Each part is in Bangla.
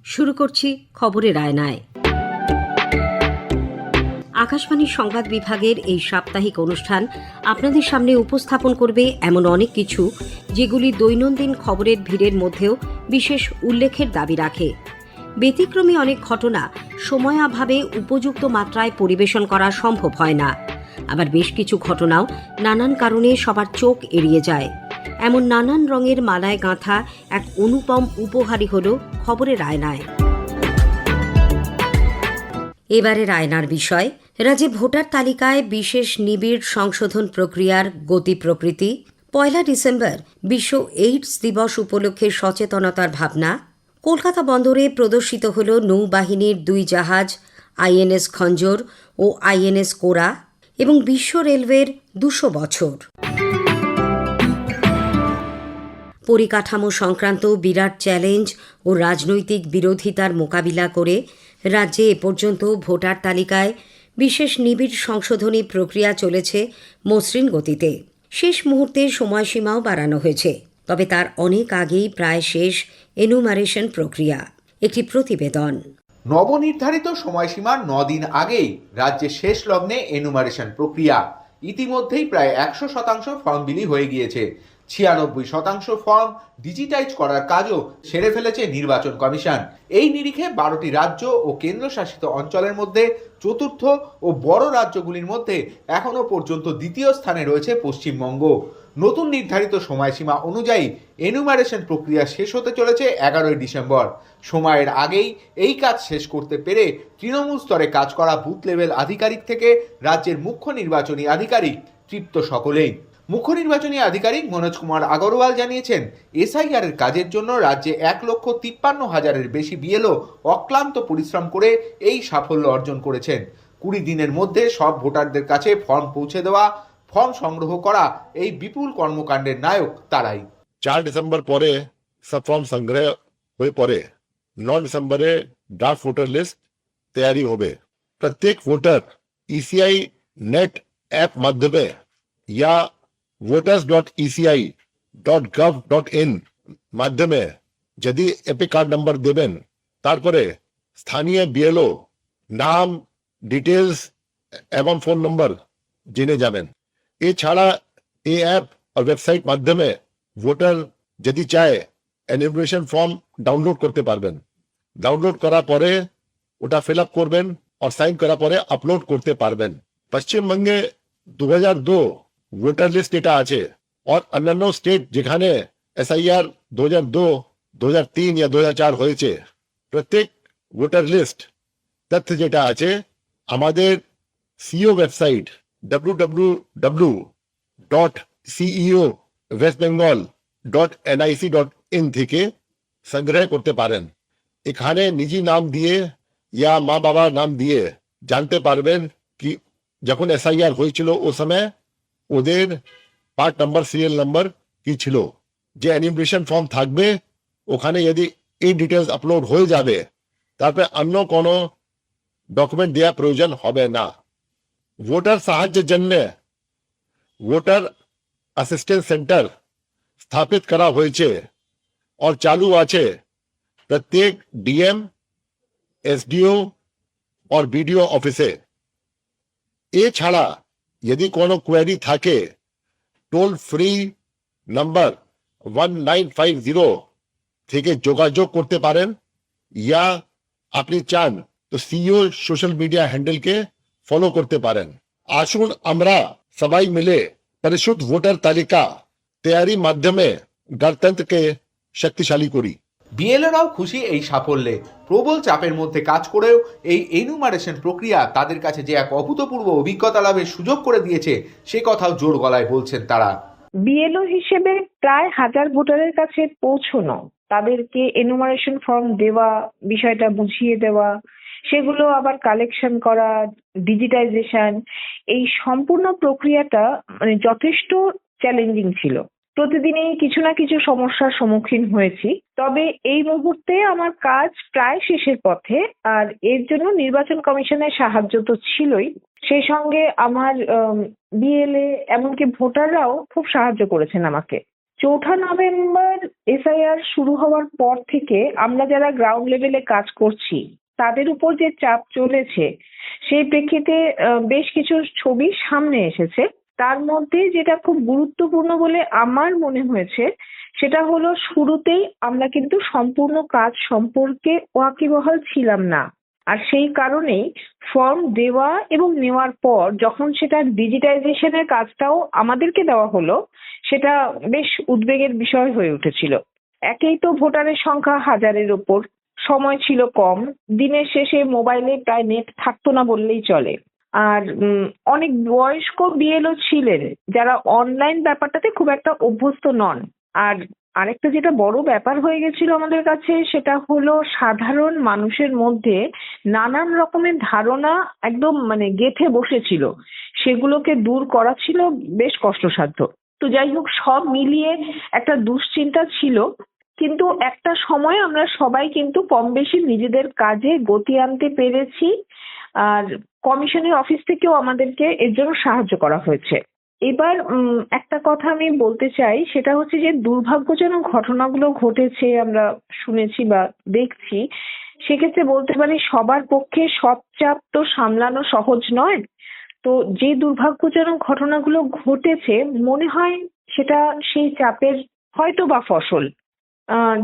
শুরু করছি খবরের আয়নায়। আকাশবাণীর সংবাদ বিভাগের এই সাপ্তাহিক অনুষ্ঠান আপনাদের সামনে উপস্থাপন করবে এমন অনেক কিছু যেগুলি দৈনন্দিন খবরের ভিড়ের মধ্যেও বিশেষ উল্লেখের দাবি রাখে। ব্যতিক্রমী অনেক ঘটনা সময়াভাবে উপযুক্ত মাত্রায় পরিবেশন করা সম্ভব হয় না। আবার বেশ কিছু ঘটনাও নানান কারণে সবার চোখ এড়িয়ে যায়। এমন নানান রঙের মালায় গাঁথা এক অনুপম উপহারই হল খবরের আয়নায়। এবারের আয়নার বিষয় রাজ্যে ভোটার তালিকায় বিশেষ নিবিড় সংশোধন প্রক্রিয়ার গতি প্রকৃতি, ১ ডিসেম্বর বিশ্ব এইডস দিবস উপলক্ষে সচেতনতার ভাবনা, কলকাতা বন্দরে প্রদর্শিত হল নৌবাহিনীর ২ জাহাজ আইএনএস খঞ্জর ও আইএনএস কোরা এবং বিশ্ব রেলওয়ের ২০০ বছর। পরিকাঠামো সংক্রান্ত বিরাট চ্যালেঞ্জ ও রাজনৈতিক বিরোধিতার মোকাবিলা করে রাজ্যে এ পর্যন্ত ভোটার তালিকায় বিশেষ নিবিড় সংশোধনী প্রক্রিয়া চলেছে মসৃণ গতিতে। শেষ মুহূর্তে সময়সীমাও বাড়ানো হয়েছে, তবে তার অনেক আগেই প্রায় শেষ এনুমারেশন প্রক্রিয়া। একটি প্রতিবেদন। নবনির্ধারিত সময়সীমার ৯ দিন আগেই রাজ্যে শেষ লগ্নে এনুমারেশন প্রক্রিয়া। ইতিমধ্যেই প্রায় ১০০% ফর্ম বিলি হয়ে গিয়েছে। ৯৬% ফর্ম ডিজিটাইজ করার কাজও সেরে ফেলেছে নির্বাচন কমিশন। এই নিরিখে ১২টি রাজ্য ও কেন্দ্রশাসিত অঞ্চলের মধ্যে চতুর্থ ও বড় রাজ্যগুলির মধ্যে এখনো পর্যন্ত দ্বিতীয় স্থানে রয়েছে পশ্চিমবঙ্গ। নতুন নির্ধারিত সময়সীমা অনুযায়ী এনুমারেশন প্রক্রিয়া শেষ হতে চলেছে ১১ ডিসেম্বর। সময়ের আগেই এই কাজ শেষ করতে পেরে তৃণমূল স্তরে কাজ করা বুথ লেভেল আধিকারিক থেকে রাজ্যের মুখ্য নির্বাচনী আধিকারিক তৃপ্ত সকলেই। মুখ্য নির্বাচনী আধিকারিক মনোজ কুমার আগরওয়াল জানিয়েছেন, এসআইআর এর কাজের জন্য রাজ্যে ১,৫৩,০০০-এর বেশি বিএলও অক্লান্ত পরিশ্রম করে এই সাফল্য অর্জন করেছেন। ২০ দিনের মধ্যে সব ভোটারদের কাছে ফর্ম পৌঁছে দেওয়া, ফর্ম সংগ্রহ করা এই বিপুল কর্মকাণ্ডের নায়ক তারাই। ৪ ডিসেম্বর পরে সব ফর্ম সংগ্রহ হয়ে পরে ৯ ডিসেম্বরে ড্রাফট ভোটার লিস্ট তৈরি হবে। প্রত্যেক ভোটার ইসিআই নেট অ্যাপ মাধ্যমে या voters.eci.gov.in মাধ্যমে যদি এপিক কার্ড নাম্বার দেবেন, তারপরে স্থানীয় বিএলও নাম, ডিটেলস এবং ফোন নম্বর জেনে যাবেন। এছাড়া এই অ্যাপ আর ওয়েবসাইট মাধ্যমে ভোটার যদি চায় এনুমারেশন ফর্ম ডাউনলোড করতে পারবেন। ডাউনলোড করার পরে ওটা ফিল আপ করবেন আর সাইন করার পরে আপলোড করতে পারবেন। পশ্চিমবঙ্গে ২০০২ ভোটার লিস্ট এটা আছে, আর অন্যান্য স্টেট যেখানে এসআইআর ২০০২, ২০০৩ या ২০০৪ হয়েছে, প্রত্যেক ভোটার লিস্ট তথ্য যেটা আছে আমাদের সিইও ওয়েবসাইট www.ceo.westbengal.nic.in থেকে সংগ্রহ করতে পারেন। এখানে নিজি নাম দিয়ে या মা বাবার নাম দিয়ে জানতে পারবেন কি যখন এসআইআর হয়েছিল ও সময় ওদের পার্ট নাম্বার, সিরিয়াল নাম্বার কি ছিল। যে এনুমারেশন ফর্ম থাকবে ওখানে যদি এই ডিটেলস আপলোড হয়ে যাবে, তারপরে অন্য কোনো ডকুমেন্ট দেওয়ার প্রয়োজন হবে না। ভোটার সাহায্যের জন্য ভোটার অ্যাসিস্ট্যান্স সেন্টার স্থাপিত করা হয়েছে আর চালু আছে প্রত্যেক ডিএম, এসডিও আর বিডিও অফিসে। এছাড়া যদি কোনো কোয়েরি থাকে, টোল ফ্রি নাম্বার 1950 থেকে যোগাযোগ করতে পারেন, ইয়া আপনি চান তো সিইও সোশ্যাল মিডিয়া হ্যান্ডেলকে ফলো করতে পারেন। আসুন আমরা সবাই মিলে পরিশুদ্ধ ভোটার তালিকা তৈরির মাধ্যমে গণতন্ত্রকে শক্তিশালী করি। বিএলওরাও খুশি এই সাফল্যে। প্রবল চাপের মধ্যে কাজ করেও এই এনুমারেশন প্রক্রিয়া তাদের কাছে যে এক অভূতপূর্ব অভিজ্ঞতা লাভের সুযোগ করে দিয়েছে, সে কথাও জোর গলায় বলছেন তারা। বিএলও হিসেবে প্রায় ১০০০ ভোটারের কাছে পৌঁছানো, তাদেরকে এনুমারেশন ফর্ম দেওয়া, বিষয়টা বুঝিয়ে দেওয়া, সেগুলো আবার কালেকশন করা, ডিজিটাইজেশন, এই সম্পূর্ণ প্রক্রিয়াটা যথেষ্ট চ্যালেঞ্জিং ছিল। প্রতিদিনই কিছু না কিছু সমস্যার সম্মুখীন হয়েছি, তবে এই মুহূর্তে আমার কাজ প্রায় শেষের পথে। আর এর জন্য নির্বাচন কমিশনের সাহায্য তো ছিলই, সেই সঙ্গে আমার বিএলএ এমনকি ভোটাররাও খুব সাহায্য করেছেন আমাকে। 4 নভেম্বর এসআইআর শুরু হওয়ার পর থেকে আমরা যারা গ্রাউন্ড লেভেলে কাজ করছি তাদের উপর যে চাপ চলেছে সেই প্রেক্ষিতে বেশ কিছু ছবি সামনে এসেছে। তার মধ্যে যেটা খুব গুরুত্বপূর্ণ বলে আমার মনে হয়েছে সেটা হলো শুরুতেই আমরা কিন্তু সম্পূর্ণ কাজ সম্পর্কে ওয়াকিবহাল ছিলাম না। আর সেই কারণেই ফর্ম দেওয়া এবং নেওয়ার পর যখন সেটা ডিজিটাইজেশনের কাজটাও আমাদেরকে দেওয়া হলো, সেটা বেশ উদ্বেগের বিষয় হয়ে উঠেছিল। একেই তো ভোটারের সংখ্যা 1000-এর ওপর, সময় ছিল কম, দিনের শেষে মোবাইলে প্রায় নেট থাকতো না বললেই চলে। আর অনেক বয়স্ক বিএলও ছিলেন যারা অনলাইন ব্যাপারটাতে খুব একটা অভ্যস্ত নন। আর আরেকটা যেটা বড় ব্যাপার হয়ে গেছিল আমাদের কাছে সেটা হলো সাধারণ মানুষের মধ্যে নানান রকমের ধারণা একদম গেঁথে বসেছিল, সেগুলোকে দূর করা ছিল বেশ কষ্টসাধ্য। তো যাই হোক, সব মিলিয়ে একটা দুশ্চিন্তা ছিল, কিন্তু একটা সময় আমরা সবাই কিন্তু কম বেশি নিজেদের কাজে গতি আনতে পেরেছি। আর কমিশনের অফিস থেকেও আমাদেরকে এর জন্য সাহায্য করা হয়েছে। এবার একটা কথা আমি বলতে চাই, সেটা হচ্ছে যে দুর্ভাগ্যজনক ঘটনাগুলো ঘটেছে আমরা শুনেছি বা দেখছি, সেক্ষেত্রে বলতে পারি সবার পক্ষে সব চাপ তো সামলানো সহজ নয়। তো যে দুর্ভাগ্যজনক ঘটনাগুলো ঘটেছে মনে হয় সেটা সেই চাপের হয়তো বা ফসল।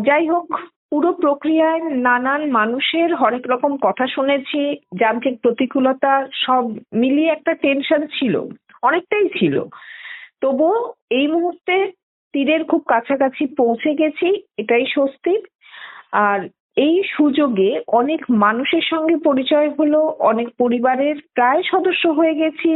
যাই হোক, পুরো প্রক্রিয়ায় নানান মানুষের হরেক রকম কথা শুনেছি, যান্ত্রিক প্রতিকূলতা সব মিলিয়ে একটা টেনশন ছিল, অনেকটাই ছিল। তবুও এই মুহূর্তে তীরের খুব কাছাকাছি পৌঁছে গেছি, এটাই স্বস্তির। আর এই সুযোগে অনেক মানুষের সঙ্গে পরিচয় হলো, অনেক পরিবারের প্রায় সদস্য হয়ে গেছি।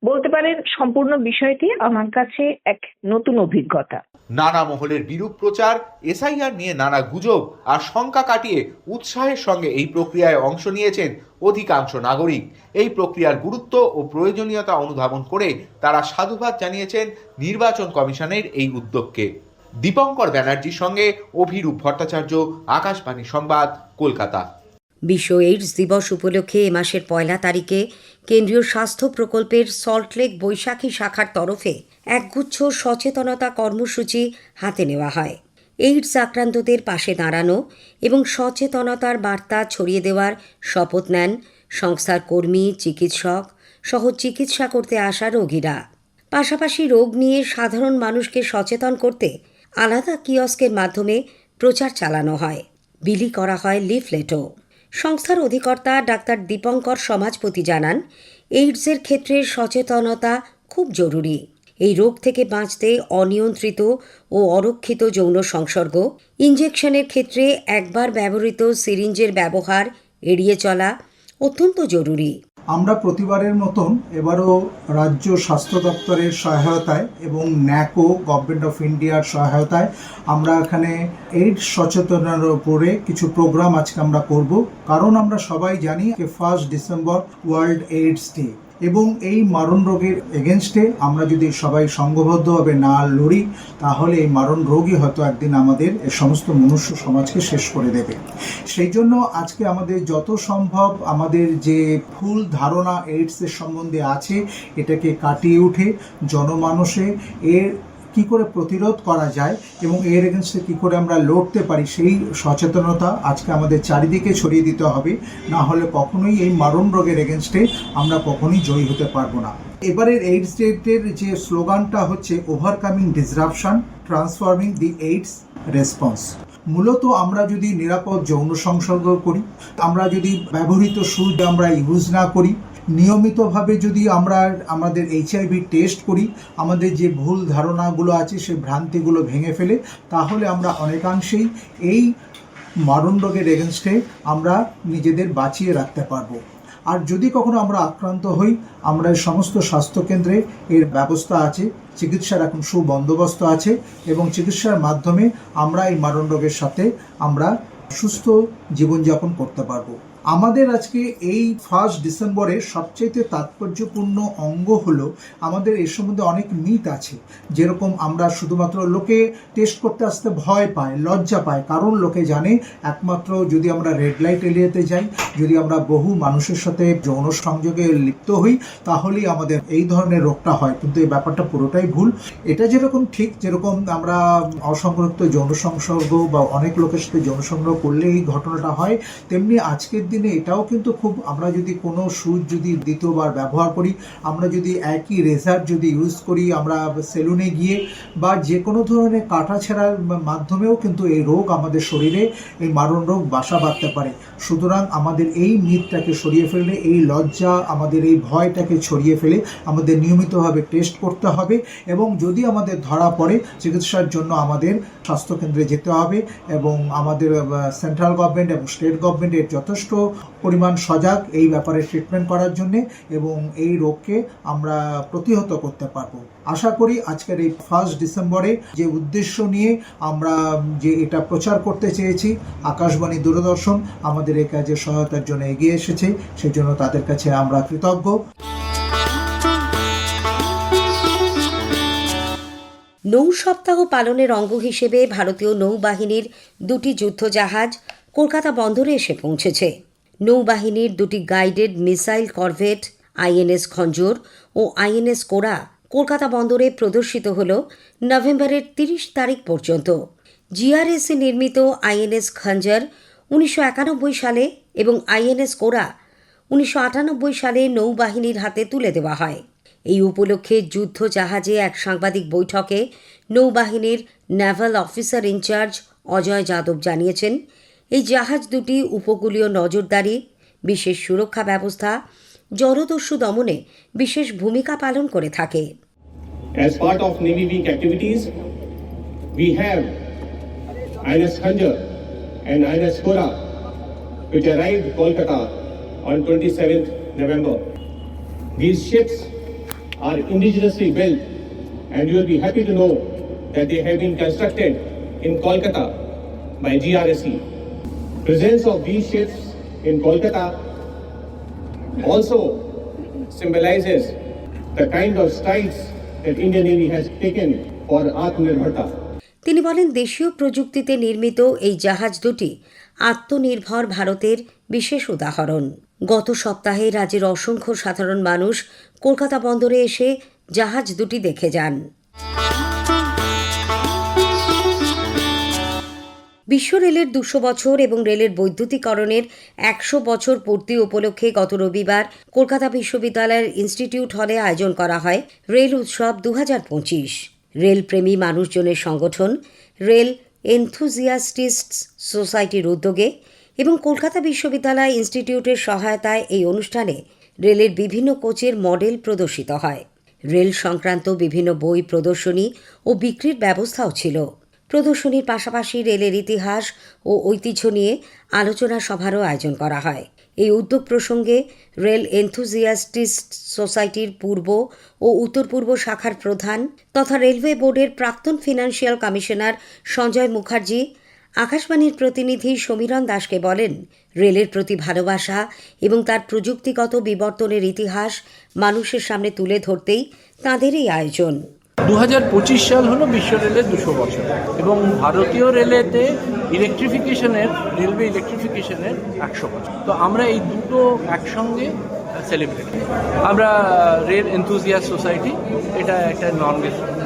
বলতে পারেন সম্পূর্ণ বিষয়টি আমার কাছে এক নতুন অভিজ্ঞতা। নানা মহলের বিরূপ প্রচার, এসআইআর নিয়ে নানা গুজব আর শঙ্কা কাটিয়ে উৎসাহের সঙ্গে এই প্রক্রিয়ায় অংশ নিয়েছেন অধিকাংশ নাগরিক। এই প্রক্রিয়ার গুরুত্ব ও প্রয়োজনীয়তা অনুধাবন করে তারা সাধুবাদ জানিয়েছেন নির্বাচন কমিশনের এই উদ্যোগকে। দীপঙ্কর ব্যানার্জির সঙ্গে অভিরূপ ভট্টাচার্য, আকাশবাণী সংবাদ, কলকাতা। বিশ্ব এইডস দিবস উপলক্ষে এ মাসের 1 তারিখে কেন্দ্রীয় স্বাস্থ্য প্রকল্পের সল্টলেক বৈশাখী শাখার তরফে একগুচ্ছ সচেতনতা কর্মসূচি হাতে নেওয়া হয়। এইডস আক্রান্তদের পাশে দাঁড়ানো এবং সচেতনতার বার্তা ছড়িয়ে দেওয়ার শপথ নেন সংস্থার কর্মী, চিকিৎসক সহ চিকিৎসা করতে আসা রোগীরা। পাশাপাশি রোগ নিয়ে সাধারণ মানুষকে সচেতন করতে আলাদা কিয়স্কের মাধ্যমে প্রচার চালানো হয়, বিলি করা হয় লিফলেটও। সংস্থার অধিকর্তা ডাক্তার দীপঙ্কর সমাজপতি জানান, এইডসের ক্ষেত্রে সচেতনতা খুব জরুরি। এই রোগ থেকে বাঁচতে অনিয়ন্ত্রিত ও অরক্ষিত যৌন সংসর্গ, ইনজেকশনের ক্ষেত্রে একবার ব্যবহৃত সিরিঞ্জের ব্যবহার এড়িয়ে চলা অত্যন্ত জরুরি। আমরা প্রতিবারের মতন এবারও রাজ্য স্বাস্থ্য দপ্তরের সহায়তায় এবং ন্যাকো গভর্নমেন্ট অফ ইন্ডিয়ার সহায়তায় আমরা এখানে এইডস সচেতনার উপরে কিছু প্রোগ্রাম আজকে আমরা করব। কারণ আমরা সবাই জানি যে 1 ডিসেম্বর ওয়ার্ল্ড এইডস ডে, এবং এই মারণ রোগের এগেনস্টে আমরা যদি সবাই সংঘবদ্ধভাবে না লড়ি তাহলে এই মারণ রোগই হয়তো একদিন আমাদের সমস্ত মনুষ্য সমাজকে শেষ করে দেবে। সেই জন্য আজকে আমাদের যত সম্ভব আমাদের যে ভুল ধারণা এইডসের সম্বন্ধে আছে এটাকে কাটিয়ে উঠে জনমানসে এর কি করে প্রতিরোধ করা যায় এবং এর এগেনস্টে কি করে আমরা লড়তে পারি সেই সচেতনতা আজকে আমাদের চারিদিকে ছড়িয়ে দিতে হবে। না হলে কখনোই এই মারণ রোগের এগেনস্টে আমরা কখনোই জয়ী হতে পারবো না। এবারের এইডস ডের যে স্লোগানটা হচ্ছে ওভারকামিং ডিসরাপশন, ট্রান্সফর্মিং দি এইডস রেসপন্স। মূলত আমরা যদি নিরাপদ যৌন সংসর্গ করি, আমরা যদি ব্যবহৃত সুচ আমরা ইউজ না করি, নিয়মিতভাবে যদি আমরা আমাদের এইচআইভি টেস্ট করি, আমাদের যে ভুল ধারণাগুলো আছে সেই ভ্রান্তিগুলো ভেঙে ফেলে, তাহলে আমরা অনেকাংশেই এই মারণ রোগের এগেনস্টে আমরা নিজেদের বাঁচিয়ে রাখতে পারবো। আর যদি কখনো আমরা আক্রান্ত হই, আমরা সমস্ত স্বাস্থ্যকেন্দ্রে এর ব্যবস্থা আছে, চিকিৎসার এখন সুবন্দোবস্ত আছে এবং চিকিৎসার মাধ্যমে আমরা এই মারণ রোগের সাথে আমরা সুস্থ জীবনযাপন করতে পারবো। আমাদের আজকে এই 1 ডিসেম্বরের সবচেয়ে তাৎপর্যপূর্ণ অঙ্গ হলো আমাদের এর সম্বন্ধে অনেক মিথ আছে। যেরকম আমরা শুধুমাত্র লোকে টেস্ট করতে আসতে ভয় পায়, লজ্জা পায়, কারণ লোকে জানে একমাত্র যদি আমরা রেড লাইট এরিয়াতে যাই, যদি আমরা বহু মানুষের সাথে যৌন সংযোগে লিপ্ত হই, তাহলেই আমাদের এই ধরনের রোগটা হয়। কিন্তু এই ব্যাপারটা পুরোটাই ভুল। এটা যেরকম ঠিক, যেরকম আমরা অসংরক্ষিত যৌন সংসর্গ বা অনেক লোকের সাথে যৌন সংগ্রহ করলে এই ঘটনাটা হয়, তেমনি আজকের দিনে এটাও কিন্তু খুব, আমরা যদি কোনো সুচ যদি দ্বিতীয়বার ব্যবহার করি, আমরা যদি একই রেজার যদি ইউজ করি, আমরা সেলুনে গিয়ে বা যে কোনো ধরনের কাটা ছেঁড়ার মাধ্যমেও কিন্তু এই রোগ আমাদের শরীরে, এই মারণ রোগ বাসা বাঁধতে পারে। সুতরাং আমাদের এই মিথটাকে সরিয়ে ফেললে, এই লজ্জা, আমাদের এই ভয়টাকে ছড়িয়ে ফেলে আমাদের নিয়মিতভাবে টেস্ট করতে হবে এবং যদি আমাদের ধরা পড়ে চিকিৎসার জন্য আমাদের স্বাস্থ্যকেন্দ্রে যেতে হবে এবং আমাদের সেন্ট্রাল গভর্নমেন্ট এবং স্টেট গভর্নমেন্টের যথেষ্ট পরিমাণ সজাগ এই ব্যাপারে ট্রিটমেন্ট করার জন্যে এবং এই রোগকে আমরা প্রতিহত করতে পারবো। আশা করি আজকের এই 1 ডিসেম্বরে যে উদ্দেশ্য নিয়ে আমরা যে এটা প্রচার করতে চেয়েছি, আকাশবাণী, দূরদর্শন আমাদের এই কাজে সহায়তার জন্য এগিয়ে এসেছে, সেই জন্য তাদের কাছে আমরা কৃতজ্ঞ। নৌ সপ্তাহ পালনের অঙ্গ হিসেবে ভারতীয় নৌবাহিনীর 2টি যুদ্ধজাহাজ কলকাতা বন্দরে এসে পৌঁছেছে। নৌবাহিনীর 2টি গাইডেড মিসাইল করভেট আইএনএস খঞ্জর ও আইএনএস কোরা কলকাতা বন্দরে প্রদর্শিত হল নভেম্বরের 30 তারিখ পর্যন্ত। জিআরএসি নির্মিত আইএনএস খঞ্জর 1991 সালে এবং আইএনএস কোরা 1998 সালে নৌবাহিনীর হাতে তুলে দেওয়া হয়। এই উপলক্ষে যুদ্ধ জাহাজে এক সাংবাদিক বৈঠকে নৌবাহিনীর নেভাল অফিসার ইনচার্জ অজয় যাদব জানিয়েছেন, এই জাহাজ দুটি উপকূলীয় নজরদারি, বিশেষ সুরক্ষা ব্যবস্থা, জলদস্যু দমনে বিশেষ ভূমিকা পালন করে থাকে। As part of Navy Week activities, we have INS Khanjar and INS Kora, which arrived Kolkata on 27th November. These ships are indigenously built, and you will be happy to know that they have been constructed in Kolkata by GRSE. Presence of these ships in Kolkata also symbolizes the kind of strides that Indian Navy has taken for Atmanirbharta. তিনি বলেন, দেশীয় প্রযুক্তিতে নির্মিত এই জাহাজ দুটি আত্মনির্ভর ভারতের বিশেষ উদাহরণ। গত সপ্তাহে রাজ্যের অসংখ্য সাধারণ মানুষ কলকাতা বন্দরে এসে জাহাজ দুটি দেখে যান। বিশ্ব রেলের 200 বছর এবং রেলের বৈদ্যুতিকরণের 100 বছর পূর্তি উপলক্ষে গত রবিবার কলকাতা বিশ্ববিদ্যালয়ের ইনস্টিটিউট হলে আয়োজন করা হয় রেল উৎসব 2025। রেলপ্রেমী মানুষজনের সংগঠন রেল এনথুজিয়াস্টিস্টস সোসাইটির উদ্যোগে এবং কলকাতা বিশ্ববিদ্যালয় ইনস্টিটিউটের সহায়তায় এই অনুষ্ঠানে রেলের বিভিন্ন কোচের মডেল প্রদর্শিত হয়। রেল সংক্রান্ত বিভিন্ন বই প্রদর্শনী ও বিক্রির ব্যবস্থাও ছিল। প্রদর্শনীর পাশাপাশি রেলের ইতিহাস ও ঐতিহ্য নিয়ে আলোচনা সভারও আয়োজন করা হয়। এই উদ্যোগ প্রসঙ্গে রেল এনথুজিয়াস্টিস্ট সোসাইটির পূর্ব ও উত্তর পূর্ব শাখার প্রধান তথা রেলওয়ে বোর্ডের প্রাক্তন ফিনান্সিয়াল কমিশনার সঞ্জয় মুখার্জি আকাশবাণীর প্রতিনিধি সমীরণ দাসকে বলেন, রেলের প্রতি ভালোবাসা এবং তার প্রযুক্তিগত বিবর্তনের ইতিহাস মানুষের সামনে তুলে ধরতেই তাঁদের এই আয়োজন। 2025 সাল হলো বিশ্ব রেলের 200 বছর এবং ভারতীয় রেলেতে রেলওয়ে ইলেকট্রিফিকেশনের 100 বছর। তো আমরা এই দুটো একসঙ্গে সেলিব্রেট। আমরা রেল এনথুজিয়াস্ট সোসাইটি, এটা একটা নন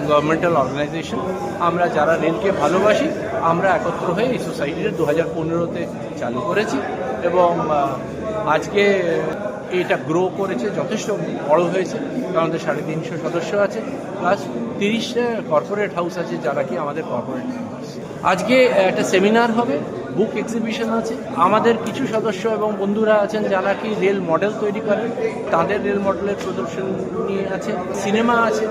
গভর্নমেন্টাল অর্গানাইজেশন। আমরা যারা রেলকে ভালোবাসি আমরা একত্র হয়ে এই সোসাইটিটা 2015-তে চালু করেছি এবং আজকে এটা গ্রো করেছে, যথেষ্ট বড় হয়েছে। আমাদের 350 সদস্য আছে, প্লাস 30টা কর্পোরেট হাউস আছে যারা কি আমাদের কর্পোরেট মেম্বার্স। আজকে একটা সেমিনার হবে, বুক এক্সিবিশন আছে। আমাদের কিছু সদস্য এবং বন্ধুরা আছেন যারা কি রেল মডেল তৈরি করেন, তাদের রেল মডেলের প্রদর্শনী আছে। সিনেমা আছে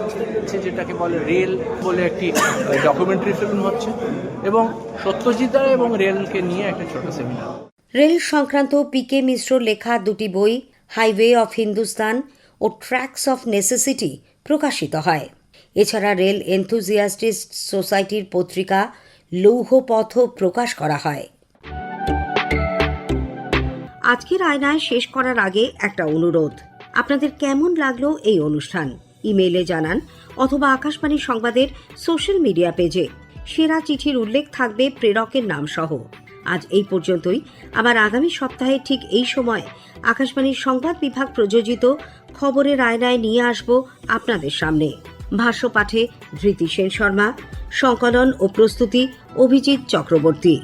যেটাকে বলে রেল বলে একটি ডকুমেন্টারি ফিল্ম হচ্ছে এবং সত্যজিৎ রায় এবং রেলকে নিয়ে একটা ছোট সেমিনার। রেল সংক্রান্ত পিকে মিশ্র লেখা 2টি বই হাইওয়ে অফ হিন্দুস্তান ও ট্র্যাকস অফ নেসেসিটি প্রকাশিত হয়। এছাড়া রেল এনথুজিয়াস্টিস্ট সোসাইটির পত্রিকা লৌহপথ প্রকাশ করা হয়। আজকের আয়নায় শেষ করার আগে একটা অনুরোধ, আপনাদের কেমন লাগলো এই অনুষ্ঠান ইমেইলে জানান অথবা আকাশবাণী সংবাদের সোশ্যাল মিডিয়া পেজে। সেরা চিঠির উল্লেখ থাকবে প্রেরকের নাম সহ। আজ এই পর্যন্তই। আবার আগামী সপ্তাহে ঠিক এই সময় আকাশবাণীর সংবাদ বিভাগ প্রযোজিত খবরের আয়নায় নিয়ে আসব আপনাদের সামনে। ভাষ্য পাঠে ধৃতি সেন শর্মা, সংকলন ও প্রস্তুতি অভিজিৎ চক্রবর্তী।